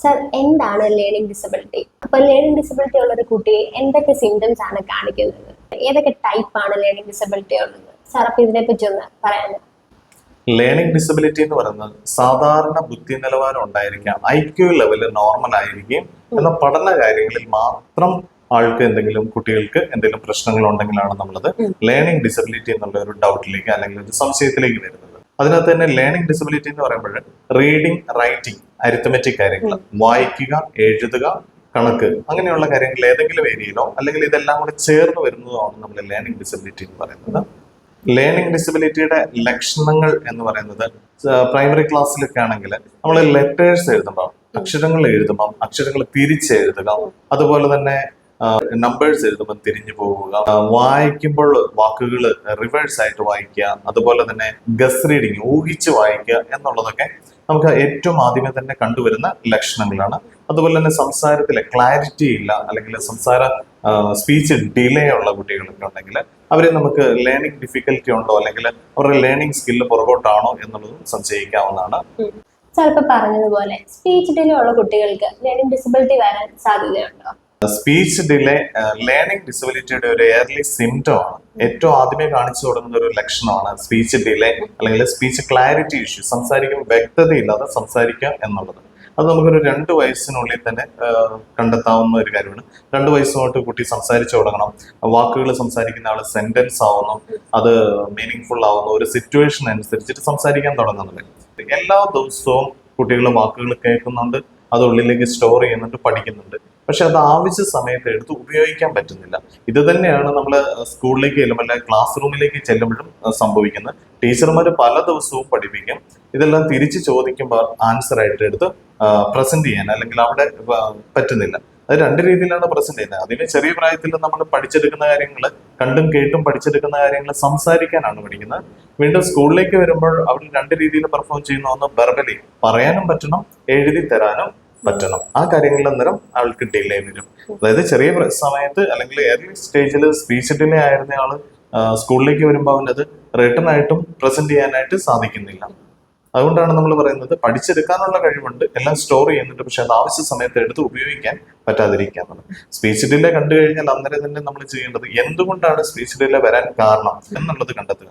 Sir, എന്താണ് learning disability? അപ്പൊ learning disability ഉള്ള ഒരു കുട്ടി എന്തൊക്കെ സിംറ്റംസ് ആണ് കാണിക്കുന്നത്? ഏതൊക്കെ ടൈപ്പ് ആണ് ലേണിംഗ് ഡിസബിലിറ്റി ഉള്ളത്? സാർ, അപ്പൊ ഇതിനെ പറ്റി ഒന്ന് പറയാമോ? ലേണിംഗ് ഡിസബിലിറ്റി എന്ന് പറയുന്നത് സാധാരണ ബുദ്ധി നിലവാരം ഉണ്ടായിരിക്കാം, IQ ലെവല് നോർമൽ ആയിരിക്കും, എന്നാൽ പഠന കാര്യങ്ങളിൽ മാത്രം കുട്ടികൾക്ക് എന്തെങ്കിലും പ്രശ്നങ്ങൾ ഉണ്ടെങ്കിലാണ് നമ്മളത് ലേണിംഗ് ഡിസബിലിറ്റി എന്നുള്ള ഒരു ഡൗട്ടിലേക്ക് അല്ലെങ്കിൽ ഒരു സംശയത്തിലേക്ക് വരുന്നത്. അതിനകത്ത് തന്നെ ലേണിംഗ് ഡിസബിലിറ്റി എന്ന് പറയുമ്പോൾ റീഡിങ്, റൈറ്റിംഗ്, അരിത്തമെറ്റിക് കാര്യങ്ങൾ, വായിക്കുക, എഴുതുക, കണക്ക്, അങ്ങനെയുള്ള കാര്യങ്ങൾ ഏതെങ്കിലും ഏരിയയിലോ അല്ലെങ്കിൽ ഇതെല്ലാം കൂടെ ചേർന്ന് വരുന്നതാണ് നമ്മൾ ലേണിംഗ് ഡിസബിലിറ്റി എന്ന് പറയുന്നത്. ലേണിംഗ് ഡിസബിലിറ്റിയുടെ ലക്ഷണങ്ങൾ എന്ന് പറയുന്നത് പ്രൈമറി ക്ലാസ്സിലൊക്കെ ആണെങ്കിൽ നമ്മൾ ലെറ്റേഴ്സ് എഴുതുമ്പോൾ, അക്ഷരങ്ങൾ തിരിച്ചെഴുതുക, അതുപോലെ തന്നെ നമ്പേഴ്സ് എഴുതുമ്പോൾ തിരിഞ്ഞു പോവുക, വായിക്കുമ്പോൾ വാക്കുകൾ റിവേഴ്സ് ആയിട്ട് വായിക്കുക, അതുപോലെ തന്നെ ഗസ് റീഡിങ്, ഊഹിച്ച് വായിക്കുക എന്നുള്ളതൊക്കെ നമുക്ക് ഏറ്റവും ആദ്യമേ തന്നെ കണ്ടുവരുന്ന ലക്ഷണങ്ങളാണ്. അതുപോലെ തന്നെ സംസാരത്തിലെ ക്ലാരിറ്റി ഇല്ല അല്ലെങ്കിൽ സ്പീച്ച് ഡിലേ ഉള്ള കുട്ടികളൊക്കെ ഉണ്ടെങ്കിൽ അവരെ നമുക്ക് ലേണിംഗ് ഡിഫിക്കൽറ്റി ഉണ്ടോ അല്ലെങ്കിൽ അവരുടെ ലേണിംഗ് സ്കില്ല് പുറകോട്ടാണോ എന്നുള്ളതും സംശയിക്കാവുന്നതാണ്. സാർ, ഇപ്പൊ പറഞ്ഞതുപോലെ സ്പീച്ച് ഡിലേ ഉള്ള കുട്ടികൾക്ക് ലേണിംഗ് ഡിസബിലിറ്റി വരാൻ സാധ്യതയുണ്ടോ? സ്പീച്ച് ഡിലേ ലേണിംഗ് ഡിസബിലിറ്റിയുടെ ഒരു ഏർലി സിംറ്റം ആണ്. ഏറ്റവും ആദ്യമേ കാണിച്ചു തുടങ്ങുന്ന ഒരു ലക്ഷണമാണ് സ്പീച്ച് ഡിലേ അല്ലെങ്കിൽ സ്പീച്ച് ക്ലാരിറ്റി ഇഷ്യൂ, സംസാരിക്കുമ്പോൾ വ്യക്തതയില്ലാതെ സംസാരിക്കുക എന്നുള്ളത്. അത് നമുക്കൊരു 2 വയസ്സിനുള്ളിൽ തന്നെ കണ്ടെത്താവുന്ന ഒരു കാര്യമാണ്. 2 വയസ്സ് തൊട്ട് കുട്ടി സംസാരിച്ചു തുടങ്ങണം, വാക്കുകൾ സംസാരിക്കുന്ന ആള് സെന്റൻസ് ആവുന്നു, അത് മീനിങ് ഫുൾ ആവുന്നു, ഒരു സിറ്റുവേഷൻ അനുസരിച്ചിട്ട് സംസാരിക്കാൻ തുടങ്ങുന്നുണ്ട്. എല്ലാ ദിവസവും കുട്ടികൾ വാക്കുകൾ കേൾക്കുന്നുണ്ട്, അത് ഉള്ളിലേക്ക് സ്റ്റോർ ചെയ്യുന്നുണ്ട്, പഠിക്കുന്നുണ്ട്. പക്ഷെ അത് ആവശ്യ സമയത്ത് എടുത്ത് ഉപയോഗിക്കാൻ പറ്റുന്നില്ല. ഇത് തന്നെയാണ് നമ്മൾ സ്കൂളിലേക്ക് ചെല്ലുമ്പോൾ അല്ലെങ്കിൽ ക്ലാസ് റൂമിലേക്ക് ചെല്ലുമ്പോഴും സംഭവിക്കുന്നത്. ടീച്ചർമാർ പല ദിവസവും പഠിപ്പിക്കും, ഇതെല്ലാം തിരിച്ച് ചോദിക്കുമ്പോൾ ആൻസർ ആയിട്ട് എടുത്ത് പ്രസന്റ് ചെയ്യാൻ അല്ലെങ്കിൽ അവിടെ പറ്റുന്നില്ല. അത് 2 രീതിയിലാണ് പ്രസന്റ് ചെയ്യുന്നത്. അതിന് ചെറിയ പ്രായത്തിൽ നമ്മൾ പഠിച്ചെടുക്കുന്ന കാര്യങ്ങൾ, കണ്ടും കേട്ടും പഠിച്ചെടുക്കുന്ന കാര്യങ്ങൾ സംസാരിക്കാനാണ് പഠിക്കുന്നത്. വീണ്ടും സ്കൂളിലേക്ക് വരുമ്പോൾ അവർ 2 രീതിയിൽ പെർഫോം ചെയ്യുന്ന ഒന്ന് വെർബലി പറയാനും പറ്റണം, എഴുതി തരാനും പറ്റണം. ആ കാര്യങ്ങളിൽ അന്നേരം ആൾക്ക് ഡിലേ വരും. അതായത് ചെറിയ സമയത്ത് അല്ലെങ്കിൽ ഏർലി സ്റ്റേജിൽ സ്പീച്ച് ഡിലേ ആയിരുന്ന ആള് സ്കൂളിലേക്ക് വരുമ്പോൾ അവനത് റിട്ടേൺ ആയിട്ടും പ്രസന്റ് ചെയ്യാനായിട്ട് സാധിക്കുന്നില്ല. അതുകൊണ്ടാണ് നമ്മൾ പറയുന്നത് പഠിച്ചെടുക്കാനുള്ള കഴിവുണ്ട്, എല്ലാം സ്റ്റോർ ചെയ്യുന്നുണ്ട്, പക്ഷെ അത് ആവശ്യ സമയത്ത് എടുത്ത് ഉപയോഗിക്കാൻ പറ്റാതിരിക്കാന്നുള്ളത്. സ്പീച്ച് ഡിലേ കണ്ടു കഴിഞ്ഞാൽ അന്നേരം തന്നെ നമ്മൾ ചെയ്യേണ്ടത് എന്തുകൊണ്ടാണ് സ്പീച്ച് ഡിലേ വരാൻ കാരണം എന്നുള്ളത് കണ്ടെത്തുക.